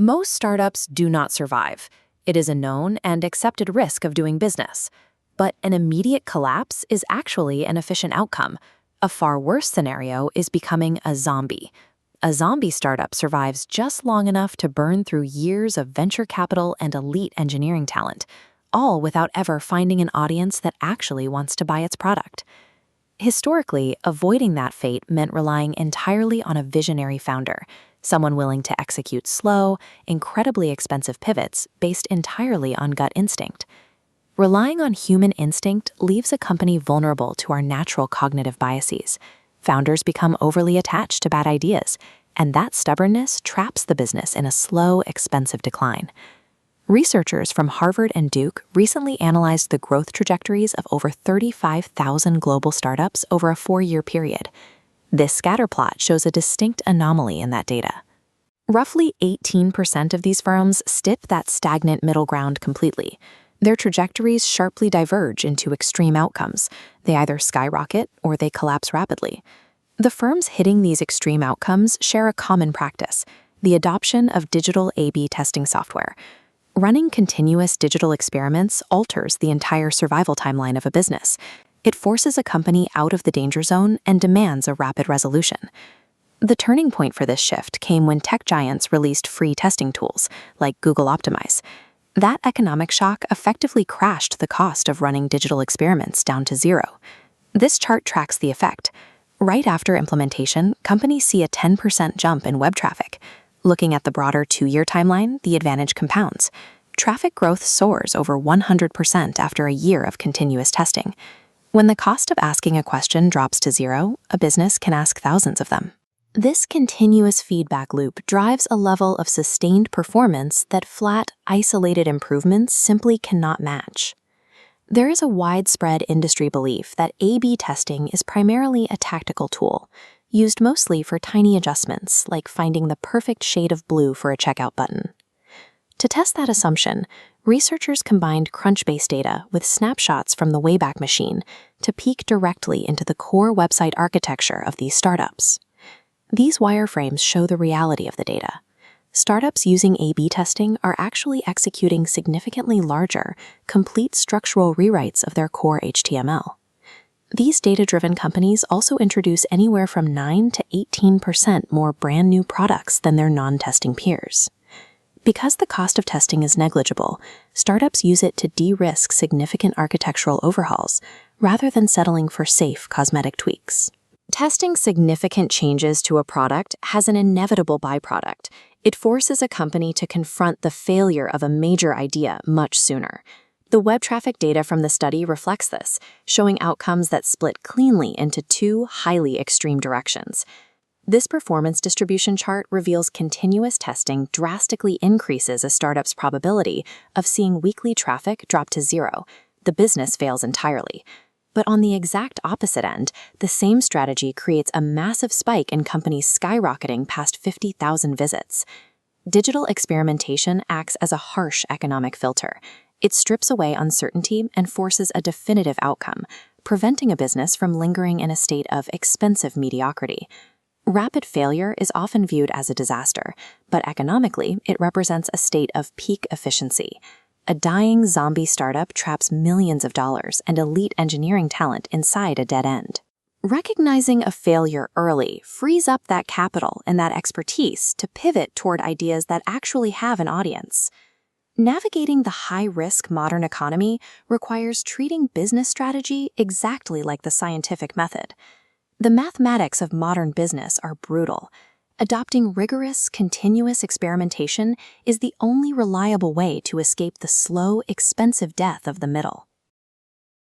Most startups do not survive. It is a known and accepted risk of doing business. But an immediate collapse is actually an efficient outcome. A far worse scenario is becoming a zombie. A zombie startup survives just long enough to burn through years of venture capital and elite engineering talent, all without ever finding an audience that actually wants to buy its product. Historically, avoiding that fate meant relying entirely on a visionary founder, someone willing to execute slow, incredibly expensive pivots based entirely on gut instinct. Relying on human instinct leaves a company vulnerable to our natural cognitive biases. Founders become overly attached to bad ideas, and that stubbornness traps the business in a slow, expensive decline. Researchers from Harvard and Duke recently analyzed the growth trajectories of over 35,000 global startups over a 4-year period. This scatter plot shows a distinct anomaly in that data. Roughly 18% of these firms skip that stagnant middle ground completely. Their trajectories sharply diverge into extreme outcomes. They either skyrocket or they collapse rapidly. The firms hitting these extreme outcomes share a common practice: the adoption of digital A/B testing software. Running continuous digital experiments alters the entire survival timeline of a business. It forces a company out of the danger zone and demands a rapid resolution. The turning point for this shift came when tech giants released free testing tools, like Google Optimize. That economic shock effectively crashed the cost of running digital experiments down to zero. This chart tracks the effect. Right after implementation, companies see a 10% jump in web traffic. Looking at the broader 2-year timeline, the advantage compounds. Traffic growth soars over 100% after a year of continuous testing. When the cost of asking a question drops to zero, a business can ask thousands of them. This continuous feedback loop drives a level of sustained performance that flat, isolated improvements simply cannot match. There is a widespread industry belief that A/B testing is primarily a tactical tool, used mostly for tiny adjustments like finding the perfect shade of blue for a checkout button. To test that assumption, researchers combined Crunchbase data with snapshots from the Wayback Machine to peek directly into the core website architecture of these startups. These wireframes show the reality of the data. Startups using A/B testing are actually executing significantly larger, complete structural rewrites of their core HTML. These data-driven companies also introduce anywhere from 9 to 18% more brand new products than their non-testing peers. Because the cost of testing is negligible, startups use it to de-risk significant architectural overhauls, rather than settling for safe cosmetic tweaks. Testing significant changes to a product has an inevitable byproduct. It forces a company to confront the failure of a major idea much sooner. The web traffic data from the study reflects this, showing outcomes that split cleanly into 2 highly extreme directions. This performance distribution chart reveals continuous testing drastically increases a startup's probability of seeing weekly traffic drop to zero. The business fails entirely. But on the exact opposite end, the same strategy creates a massive spike in companies skyrocketing past 50,000 visits. Digital experimentation acts as a harsh economic filter. It strips away uncertainty and forces a definitive outcome, preventing a business from lingering in a state of expensive mediocrity. Rapid failure is often viewed as a disaster, but economically, it represents a state of peak efficiency. A dying zombie startup traps millions of dollars and elite engineering talent inside a dead end. Recognizing a failure early frees up that capital and that expertise to pivot toward ideas that actually have an audience. Navigating the high-risk modern economy requires treating business strategy exactly like the scientific method. The mathematics of modern business are brutal. Adopting rigorous, continuous experimentation is the only reliable way to escape the slow, expensive death of the middle.